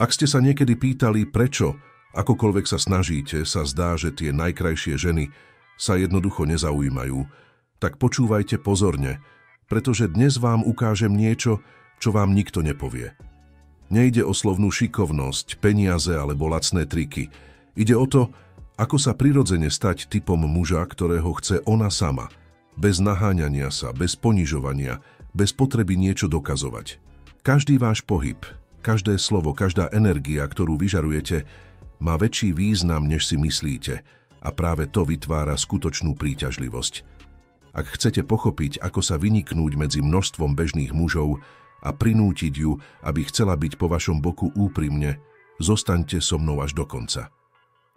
Ak ste sa niekedy pýtali, prečo, akokoľvek sa snažíte, sa zdá, že tie najkrajšie ženy sa jednoducho nezaujímajú, tak počúvajte pozorne, pretože dnes vám ukážem niečo, čo vám nikto nepovie. Nejde o slovnú šikovnosť, peniaze alebo lacné triky. Ide o to, ako sa prirodzene stať typom muža, ktorého chce ona sama, bez naháňania sa, bez ponižovania, bez potreby niečo dokazovať. Každý váš pohyb, každé slovo, každá energia, ktorú vyžarujete, má väčší význam, než si myslíte, a práve to vytvára skutočnú príťažlivosť. Ak chcete pochopiť, ako sa vyniknúť medzi množstvom bežných mužov a prinútiť ju, aby chcela byť po vašom boku úprimne, zostaňte so mnou až do konca.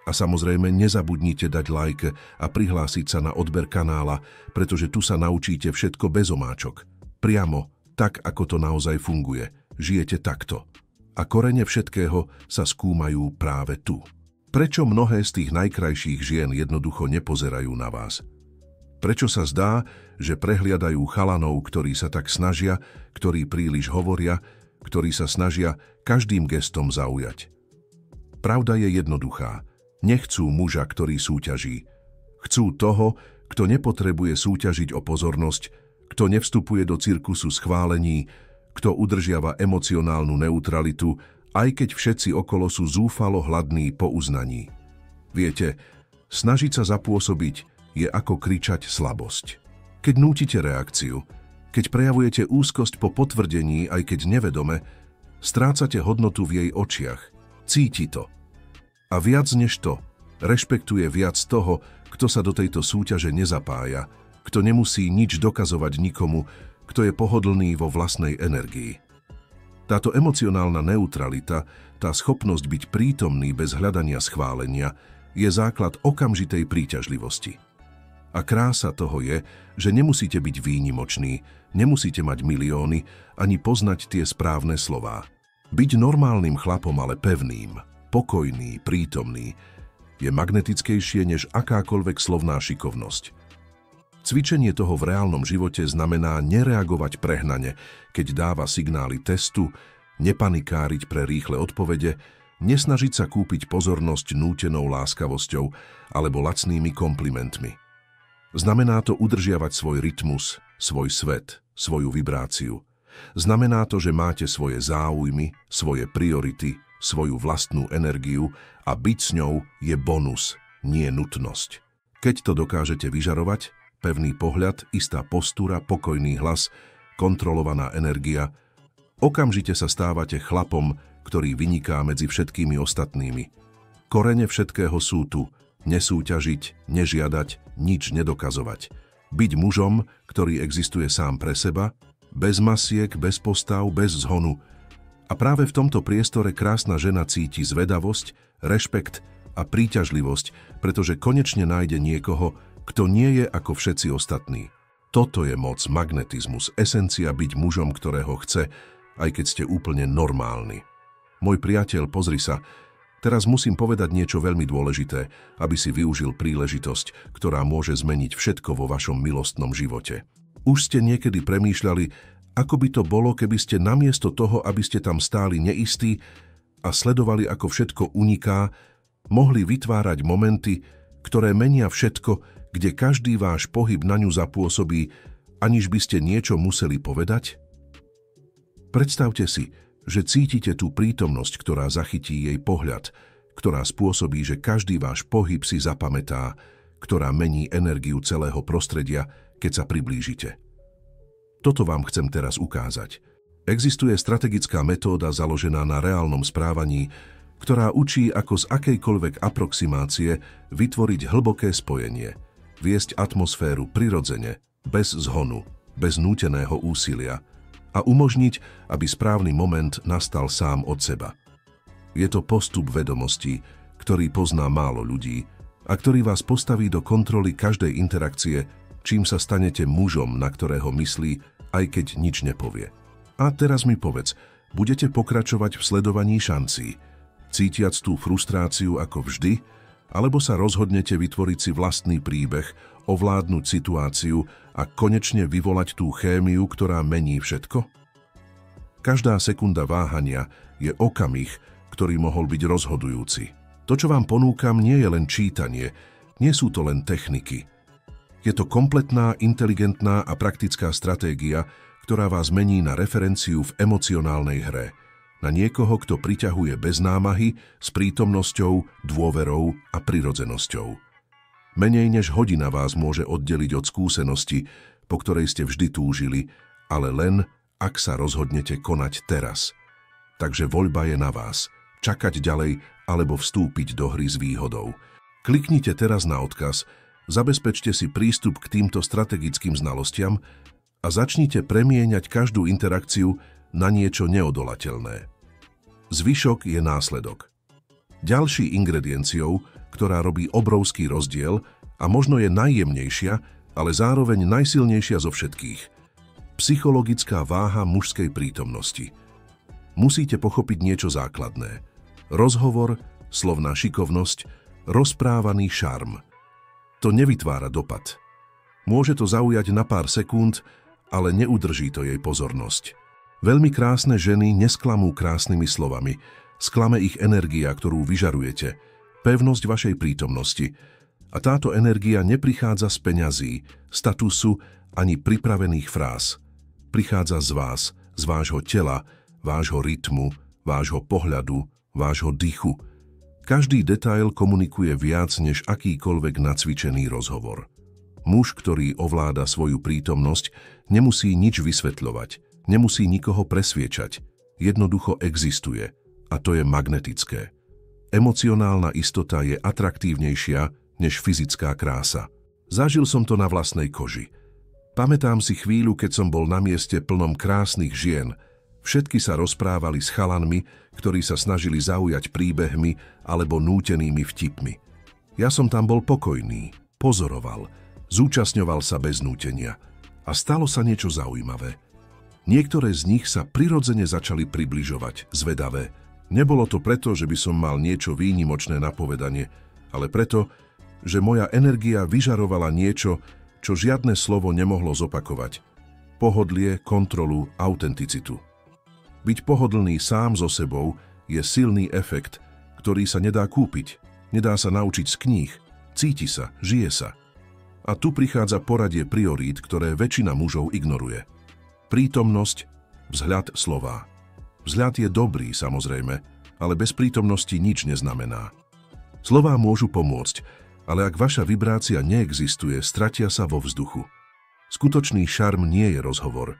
A samozrejme, nezabudnite dať like a prihlásiť sa na odber kanála, pretože tu sa naučíte všetko bez omáčok. Priamo, tak ako to naozaj funguje. Žijete takto. A korene všetkého sa skúmajú práve tu. Prečo mnohé z tých najkrajších žien jednoducho nepozerajú na vás? Prečo sa zdá, že prehliadajú chalanov, ktorí sa tak snažia, ktorí príliš hovoria, ktorí sa snažia každým gestom zaujať? Pravda je jednoduchá. Nechcú muža, ktorý súťaží. Chcú toho, kto nepotrebuje súťažiť o pozornosť, kto nevstupuje do cirkusu schválení, kto udržiava emocionálnu neutralitu, aj keď všetci okolo sú zúfalo hladní po uznaní. Viete, snažiť sa zapôsobiť je ako kričať slabosť. Keď nútite reakciu, keď prejavujete úzkosť po potvrdení, aj keď nevedome, strácate hodnotu v jej očiach. Cíti to. A viac než to, rešpektuje viac toho, kto sa do tejto súťaže nezapája, kto nemusí nič dokazovať nikomu, kto je pohodlný vo vlastnej energii. Táto emocionálna neutralita, tá schopnosť byť prítomný bez hľadania schválenia, je základ okamžitej príťažlivosti. A krása toho je, že nemusíte byť výnimočný, nemusíte mať milióny, ani poznať tie správne slová. Byť normálnym chlapom, ale pevným, pokojný, prítomný, je magnetickejšie než akákoľvek slovná šikovnosť. Cvičenie toho v reálnom živote znamená nereagovať prehnane, keď dáva signály testu, nepanikáriť pre rýchle odpovede, nesnažiť sa kúpiť pozornosť nútenou láskavosťou alebo lacnými komplimentmi. Znamená to udržiavať svoj rytmus, svoj svet, svoju vibráciu. Znamená to, že máte svoje záujmy, svoje priority, svoju vlastnú energiu a byť s ňou je bonus, nie nutnosť. Keď to dokážete vyžarovať, pevný pohľad, istá postúra, pokojný hlas, kontrolovaná energia, okamžite sa stávate chlapom, ktorý vyniká medzi všetkými ostatnými. Korene všetkého sú tu, nesúťažiť, nežiadať, nič nedokazovať. Byť mužom, ktorý existuje sám pre seba, bez masiek, bez postav, bez zhonu. A práve v tomto priestore krásna žena cíti zvedavosť, rešpekt a príťažlivosť, pretože konečne nájde niekoho, kto nie je ako všetci ostatní. Toto je moc, magnetizmus, esencia byť mužom, ktorého chce, aj keď ste úplne normálni. Môj priateľ, pozri sa, teraz musím povedať niečo veľmi dôležité, aby si využil príležitosť, ktorá môže zmeniť všetko vo vašom milostnom živote. Už ste niekedy premýšľali, ako by to bolo, keby ste namiesto toho, aby ste tam stáli neistí a sledovali, ako všetko uniká, mohli vytvárať momenty, ktoré menia všetko, kde každý váš pohyb na ňu zapôsobí, aniž by ste niečo museli povedať? Predstavte si, že cítite tú prítomnosť, ktorá zachytí jej pohľad, ktorá spôsobí, že každý váš pohyb si zapamätá, ktorá mení energiu celého prostredia, keď sa priblížite. Toto vám chcem teraz ukázať. Existuje strategická metóda založená na reálnom správaní, ktorá učí, ako z akejkoľvek aproximácie vytvoriť hlboké spojenie, viesť atmosféru prirodzene, bez zhonu, bez núteného úsilia a umožniť, aby správny moment nastal sám od seba. Je to postup vedomostí, ktorý pozná málo ľudí a ktorý vás postaví do kontroly každej interakcie, čím sa stanete mužom, na ktorého myslí, aj keď nič nepovie. A teraz mi povedz, budete pokračovať v sledovaní šancí, cítiac tú frustráciu ako vždy, alebo sa rozhodnete vytvoriť si vlastný príbeh, ovládnuť situáciu a konečne vyvolať tú chémiu, ktorá mení všetko? Každá sekunda váhania je okamih, ktorý mohol byť rozhodujúci. To, čo vám ponúkam, nie je len čítanie, nie sú to len techniky. Je to kompletná, inteligentná a praktická stratégia, ktorá vás mení na referenciu v emocionálnej hre. Na niekoho, kto priťahuje bez námahy, s prítomnosťou, dôverou a prirodzenosťou. Menej než hodina vás môže oddeliť od skúsenosti, po ktorej ste vždy túžili, ale len, ak sa rozhodnete konať teraz. Takže voľba je na vás. Čakať ďalej alebo vstúpiť do hry s výhodou. Kliknite teraz na odkaz, zabezpečte si prístup k týmto strategickým znalostiam a začnite premieňať každú interakciu na niečo neodolateľné. Zvyšok je následok. Ďalší ingredienciou, ktorá robí obrovský rozdiel a možno je najjemnejšia, ale zároveň najsilnejšia zo všetkých. Psychologická váha mužskej prítomnosti. Musíte pochopiť niečo základné. Rozhovor, slovná šikovnosť, rozprávaný šarm. To nevytvára dopad. Môže to zaujať na pár sekúnd, ale neudrží to jej pozornosť. Veľmi krásne ženy nesklamú krásnymi slovami. Sklame ich energia, ktorú vyžarujete, pevnosť vašej prítomnosti. A táto energia neprichádza z peňazí, statusu ani pripravených fráz. Prichádza z vás, z vášho tela, vášho rytmu, vášho pohľadu, vášho dychu. Každý detail komunikuje viac než akýkoľvek nacvičený rozhovor. Muž, ktorý ovláda svoju prítomnosť, nemusí nič vysvetľovať, nemusí nikoho presviečať. Jednoducho existuje. A to je magnetické. Emocionálna istota je atraktívnejšia než fyzická krása. Zažil som to na vlastnej koži. Pamätám si chvíľu, keď som bol na mieste plnom krásnych žien. Všetky sa rozprávali s chalanmi, ktorí sa snažili zaujať príbehmi alebo nútenými vtipmi. Ja som tam bol pokojný, pozoroval, zúčastňoval sa bez nútenia. A stalo sa niečo zaujímavé. Niektoré z nich sa prirodzene začali približovať, zvedavé. Nebolo to preto, že by som mal niečo výnimočné na povedanie, ale preto, že moja energia vyžarovala niečo, čo žiadne slovo nemohlo zopakovať. Pohodlie, kontrolu, autenticitu. Byť pohodlný sám so sebou je silný efekt, ktorý sa nedá kúpiť, nedá sa naučiť z kníh, cíti sa, žije sa. A tu prichádza poradie priorít, ktoré väčšina mužov ignoruje. Prítomnosť, vzhľad, slová. Vzhľad je dobrý, samozrejme, ale bez prítomnosti nič neznamená. Slová môžu pomôcť, ale ak vaša vibrácia neexistuje, stratia sa vo vzduchu. Skutočný šarm nie je rozhovor.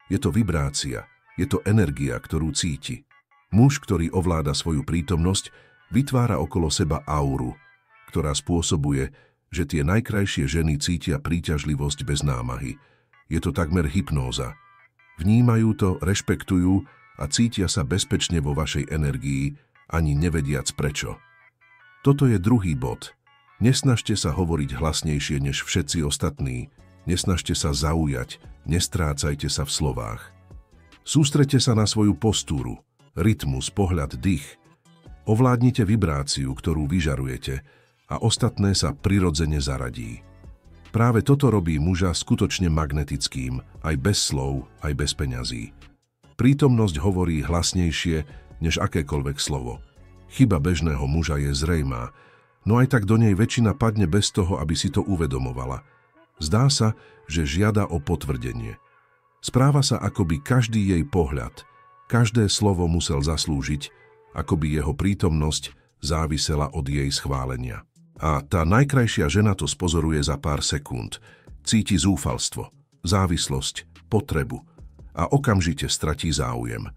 Je to vibrácia, je to energia, ktorú cíti. Muž, ktorý ovláda svoju prítomnosť, vytvára okolo seba auru, ktorá spôsobuje, že tie najkrajšie ženy cítia príťažlivosť bez námahy. Je to takmer hypnóza. Vnímajú to, rešpektujú a cítia sa bezpečne vo vašej energii, ani nevediac prečo. Toto je druhý bod. Nesnažte sa hovoriť hlasnejšie než všetci ostatní. Nesnažte sa zaujať, nestrácajte sa v slovách. Sústreďte sa na svoju postúru, rytmus, pohľad, dých. Ovládnite vibráciu, ktorú vyžarujete a ostatné sa prirodzene zaradí. Práve toto robí muža skutočne magnetickým, aj bez slov, aj bez peňazí. Prítomnosť hovorí hlasnejšie než akékoľvek slovo. Chyba bežného muža je zrejmá, no aj tak do nej väčšina padne bez toho, aby si to uvedomovala. Zdá sa, že žiada o potvrdenie. Správa sa, akoby každý jej pohľad, každé slovo musel zaslúžiť, akoby jeho prítomnosť závisela od jej schválenia. A tá najkrajšia žena to spozoruje za pár sekúnd. Cíti zúfalstvo, závislosť, potrebu a okamžite stratí záujem.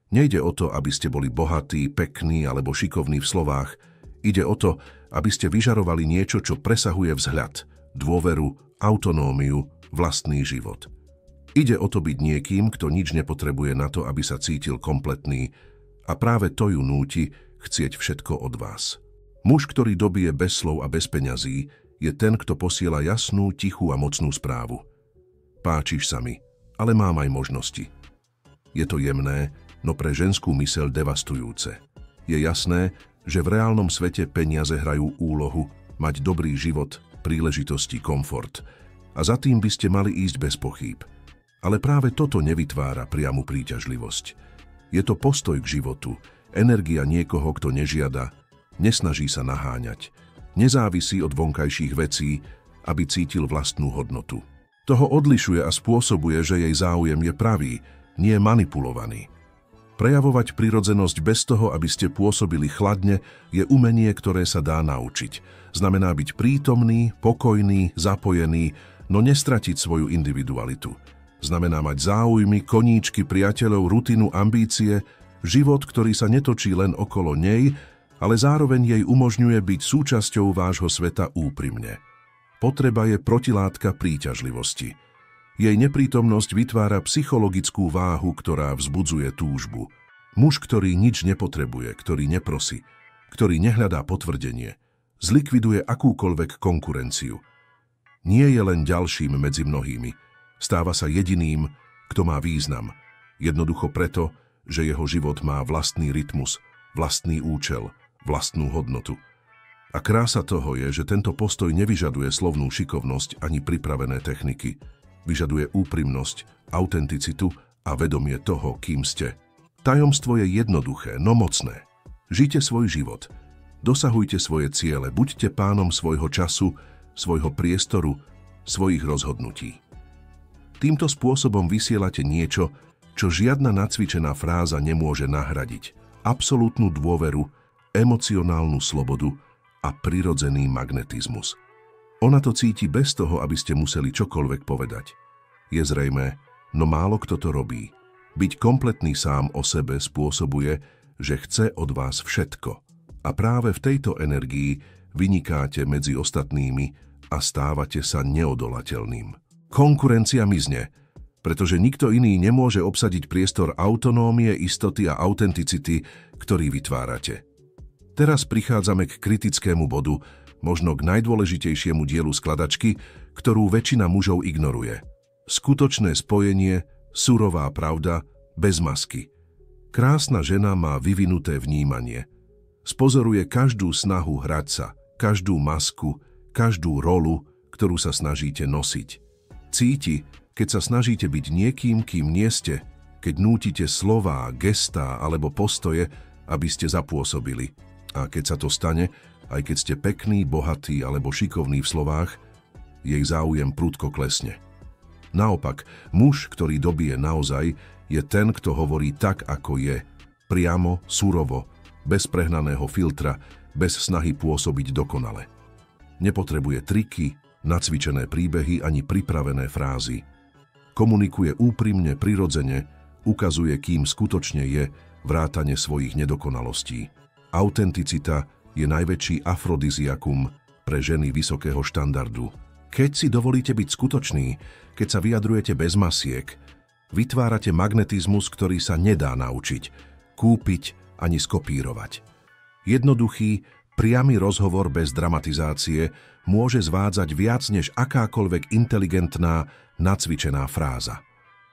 Nejde o to, aby ste boli bohatí, pekní alebo šikovní v slovách. Ide o to, aby ste vyžarovali niečo, čo presahuje vzhľad, dôveru, autonómiu, vlastný život. Ide o to byť niekým, kto nič nepotrebuje na to, aby sa cítil kompletný, a práve to ju núti chcieť všetko od vás. Muž, ktorý dobije bez slov a bez peňazí, je ten, kto posiela jasnú, tichú a mocnú správu. Páčiš sa mi, ale mám aj možnosti. Je to jemné, no pre ženskú myseľ devastujúce. Je jasné, že v reálnom svete peniaze hrajú úlohu, mať dobrý život, príležitosti, komfort. A za tým by ste mali ísť bez pochýb. Ale práve toto nevytvára priamu príťažlivosť. Je to postoj k životu, energia niekoho, kto nežiada, nesnaží sa naháňať, nezávisí od vonkajších vecí, aby cítil vlastnú hodnotu. Toho odlišuje a spôsobuje, že jej záujem je pravý, nie manipulovaný. Prejavovať prirodzenosť bez toho, aby ste pôsobili chladne, je umenie, ktoré sa dá naučiť. Znamená byť prítomný, pokojný, zapojený, no nestratiť svoju individualitu. Znamená mať záujmy, koníčky, priateľov, rutinu, ambície, život, ktorý sa netočí len okolo nej, ale zároveň jej umožňuje byť súčasťou vášho sveta úprimne. Potreba je protilátka príťažlivosti. Jej neprítomnosť vytvára psychologickú váhu, ktorá vzbudzuje túžbu. Muž, ktorý nič nepotrebuje, ktorý neprosí, ktorý nehľadá potvrdenie, zlikviduje akúkoľvek konkurenciu. Nie je len ďalším medzi mnohými. Stáva sa jediným, kto má význam. Jednoducho preto, že jeho život má vlastný rytmus, vlastný účel, vlastnú hodnotu. A krása toho je, že tento postoj nevyžaduje slovnú šikovnosť ani pripravené techniky. Vyžaduje úprimnosť, autenticitu a vedomie toho, kým ste. Tajomstvo je jednoduché, no mocné. Žite svoj život. Dosahujte svoje ciele, buďte pánom svojho času, svojho priestoru, svojich rozhodnutí. Týmto spôsobom vysielate niečo, čo žiadna nacvičená fráza nemôže nahradiť. Absolútnu dôveru, emocionálnu slobodu a prirodzený magnetizmus. Ona to cíti bez toho, aby ste museli čokoľvek povedať. Je zrejmé, no málo kto to robí. Byť kompletný sám o sebe spôsobuje, že chce od vás všetko. A práve v tejto energii vynikáte medzi ostatnými a stávate sa neodolateľným. Konkurencia mizne, pretože nikto iný nemôže obsadiť priestor autonómie, istoty a autenticity, ktorý vytvárate. Teraz prichádzame k kritickému bodu, možno k najdôležitejšiemu dielu skladačky, ktorú väčšina mužov ignoruje. Skutočné spojenie, surová pravda, bez masky. Krásna žena má vyvinuté vnímanie. Spozoruje každú snahu hrať sa, každú masku, každú rolu, ktorú sa snažíte nosiť. Cíti, keď sa snažíte byť niekým, kým nie ste, keď nútite slová, gestá alebo postoje, aby ste zapôsobili. A keď sa to stane, aj keď ste pekný, bohatý alebo šikovný v slovách, jej záujem prudko klesne. Naopak, muž, ktorý dobije naozaj, je ten, kto hovorí tak, ako je. Priamo, surovo, bez prehnaného filtra, bez snahy pôsobiť dokonale. Nepotrebuje triky, nacvičené príbehy ani pripravené frázy. Komunikuje úprimne, prirodzene, ukazuje, kým skutočne je, vrátane svojich nedokonalostí. Autenticita je najväčší afrodiziakum pre ženy vysokého štandardu. Keď si dovolíte byť skutočný, keď sa vyjadrujete bez masiek, vytvárate magnetizmus, ktorý sa nedá naučiť, kúpiť ani skopírovať. Jednoduchý, priamy rozhovor bez dramatizácie môže zvádzať viac než akákoľvek inteligentná, nacvičená fráza.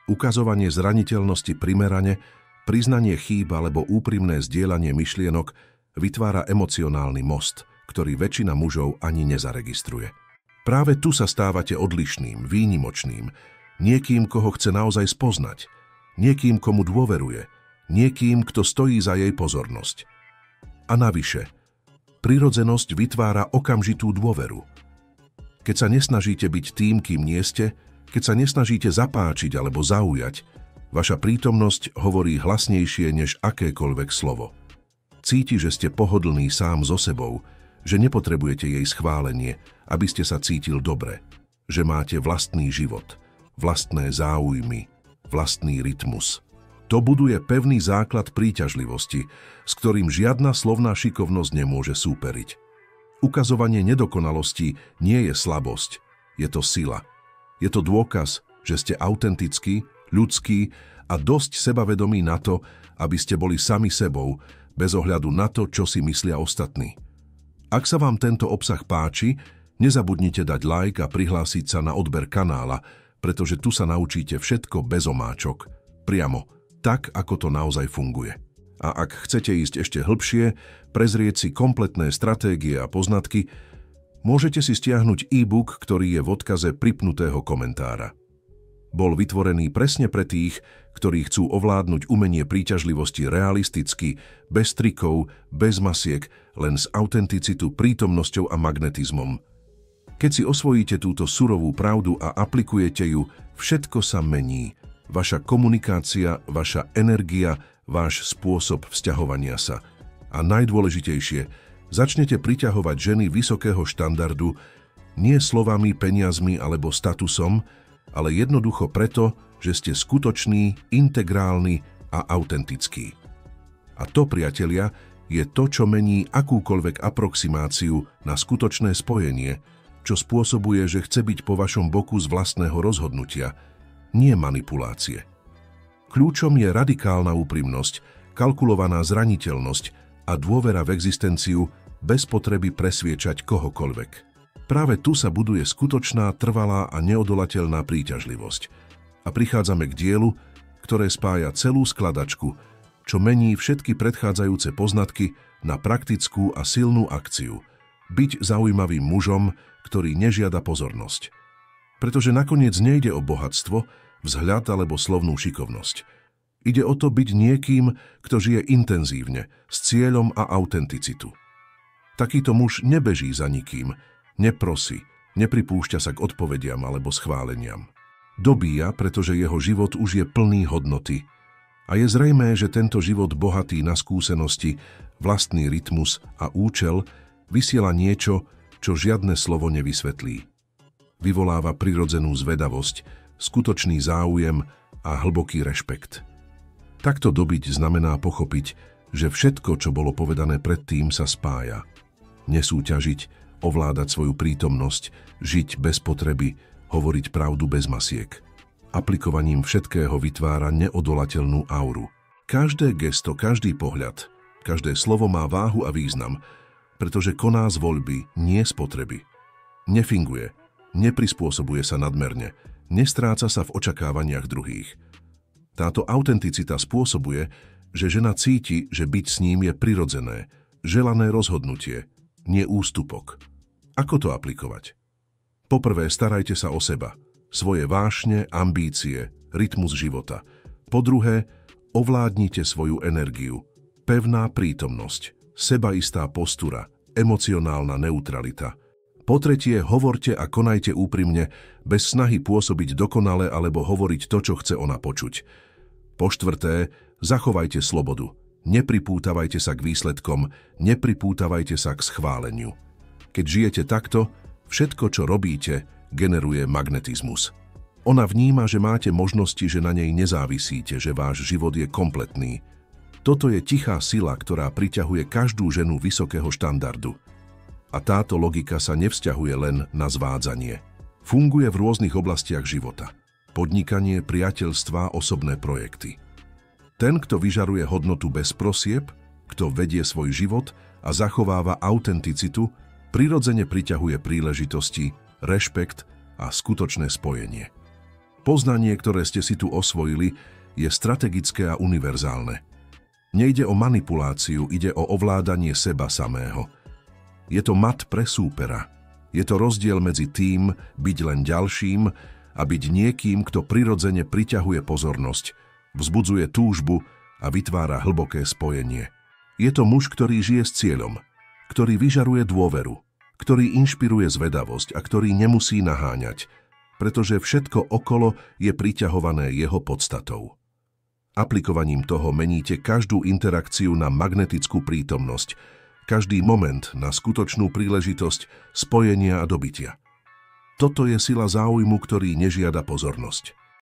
Ukazovanie zraniteľnosti primerane, priznanie chýb alebo úprimné zdieľanie myšlienok vytvára emocionálny most, ktorý väčšina mužov ani nezaregistruje. Práve tu sa stávate odlišným, výnimočným, niekým, koho chce naozaj spoznať, niekým, komu dôveruje, niekým, kto stojí za jej pozornosť. A navyše, prirodzenosť vytvára okamžitú dôveru. Keď sa nesnažíte byť tým, kým nie ste, keď sa nesnažíte zapáčiť alebo zaujať, vaša prítomnosť hovorí hlasnejšie než akékoľvek slovo. Cíti, že ste pohodlný sám so sebou, že nepotrebujete jej schválenie, aby ste sa cítil dobre, že máte vlastný život, vlastné záujmy, vlastný rytmus. To buduje pevný základ príťažlivosti, s ktorým žiadna slovná šikovnosť nemôže súperiť. Ukazovanie nedokonalosti nie je slabosť, je to sila. Je to dôkaz, že ste autentický, ľudský a dosť sebavedomí na to, aby ste boli sami sebou, bez ohľadu na to, čo si myslia ostatní. Ak sa vám tento obsah páči, nezabudnite dať like a prihlásiť sa na odber kanála, pretože tu sa naučíte všetko bez omáčok, priamo, tak, ako to naozaj funguje. A ak chcete ísť ešte hlbšie, prezrieť si kompletné stratégie a poznatky, môžete si stiahnuť e-book, ktorý je v odkaze pripnutého komentára. Bol vytvorený presne pre tých, ktorí chcú ovládnuť umenie príťažlivosti realisticky, bez trikov, bez masiek, len s autenticitou, prítomnosťou a magnetizmom. Keď si osvojíte túto surovú pravdu a aplikujete ju, všetko sa mení. Vaša komunikácia, vaša energia, váš spôsob vzťahovania sa. A najdôležitejšie, začnete priťahovať ženy vysokého štandardu nie slovami, peniazmi alebo statusom, ale jednoducho preto, že ste skutoční, integrálni a autentickí. A to, priatelia, je to, čo mení akúkoľvek aproximáciu na skutočné spojenie, čo spôsobuje, že chce byť po vašom boku z vlastného rozhodnutia, nie manipulácie. Kľúčom je radikálna úprimnosť, kalkulovaná zraniteľnosť a dôvera v existenciu bez potreby presviečať kohokoľvek. Práve tu sa buduje skutočná, trvalá a neodolateľná príťažlivosť. A prichádzame k dielu, ktoré spája celú skladačku, čo mení všetky predchádzajúce poznatky na praktickú a silnú akciu. Byť zaujímavým mužom, ktorý nežiada pozornosť. Pretože nakoniec nejde o bohatstvo, vzhľad alebo slovnú šikovnosť. Ide o to byť niekým, kto žije intenzívne, s cieľom a autenticitu. Takýto muž nebeží za nikým, neprosí, nepripúšťa sa k odpovediam alebo schváleniam. Dobíja, pretože jeho život už je plný hodnoty. A je zrejmé, že tento život bohatý na skúsenosti, vlastný rytmus a účel vysiela niečo, čo žiadne slovo nevysvetlí. Vyvoláva prirodzenú zvedavosť, skutočný záujem a hlboký rešpekt. Takto dobiť znamená pochopiť, že všetko, čo bolo povedané predtým, sa spája. Nesúťažiť, ovládať svoju prítomnosť, žiť bez potreby, hovoriť pravdu bez masiek. Aplikovaním všetkého vytvára neodolateľnú auru. Každé gesto, každý pohľad, každé slovo má váhu a význam, pretože koná z voľby, nie z potreby. Nefinguje, neprispôsobuje sa nadmerne, nestráca sa v očakávaniach druhých. Táto autenticita spôsobuje, že žena cíti, že byť s ním je prirodzené, želané rozhodnutie, nie ústupok. Ako to aplikovať? Poprvé, starajte sa o seba, svoje vášne, ambície, rytmus života. Po druhé, ovládnite svoju energiu, pevná prítomnosť, sebaistá postura, emocionálna neutralita. Po tretie, hovorte a konajte úprimne, bez snahy pôsobiť dokonale alebo hovoriť to, čo chce ona počuť. Po štvrté, zachovajte slobodu. Nepripútavajte sa k výsledkom, nepripútavajte sa k schváleniu. Keď žijete takto, všetko, čo robíte, generuje magnetizmus. Ona vníma, že máte možnosti, že na nej nezávisíte, že váš život je kompletný. Toto je tichá sila, ktorá priťahuje každú ženu vysokého štandardu. A táto logika sa nevzťahuje len na zvádzanie. Funguje v rôznych oblastiach života. Podnikanie, priateľstvá, osobné projekty. Ten, kto vyžaruje hodnotu bez prosieb, kto vedie svoj život a zachováva autenticitu, prirodzene priťahuje príležitosti, rešpekt a skutočné spojenie. Poznanie, ktoré ste si tu osvojili, je strategické a univerzálne. Nejde o manipuláciu, ide o ovládanie seba samého. Je to mat pre súpera. Je to rozdiel medzi tým byť len ďalším a byť niekým, kto prirodzene priťahuje pozornosť, vzbudzuje túžbu a vytvára hlboké spojenie. Je to muž, ktorý žije s cieľom, ktorý vyžaruje dôveru, ktorý inšpiruje zvedavosť a ktorý nemusí naháňať, pretože všetko okolo je priťahované jeho podstatou. Aplikovaním toho meníte každú interakciu na magnetickú prítomnosť, každý moment na skutočnú príležitosť spojenia a dobytia. Toto je sila záujmu, ktorý nežiada pozornosť.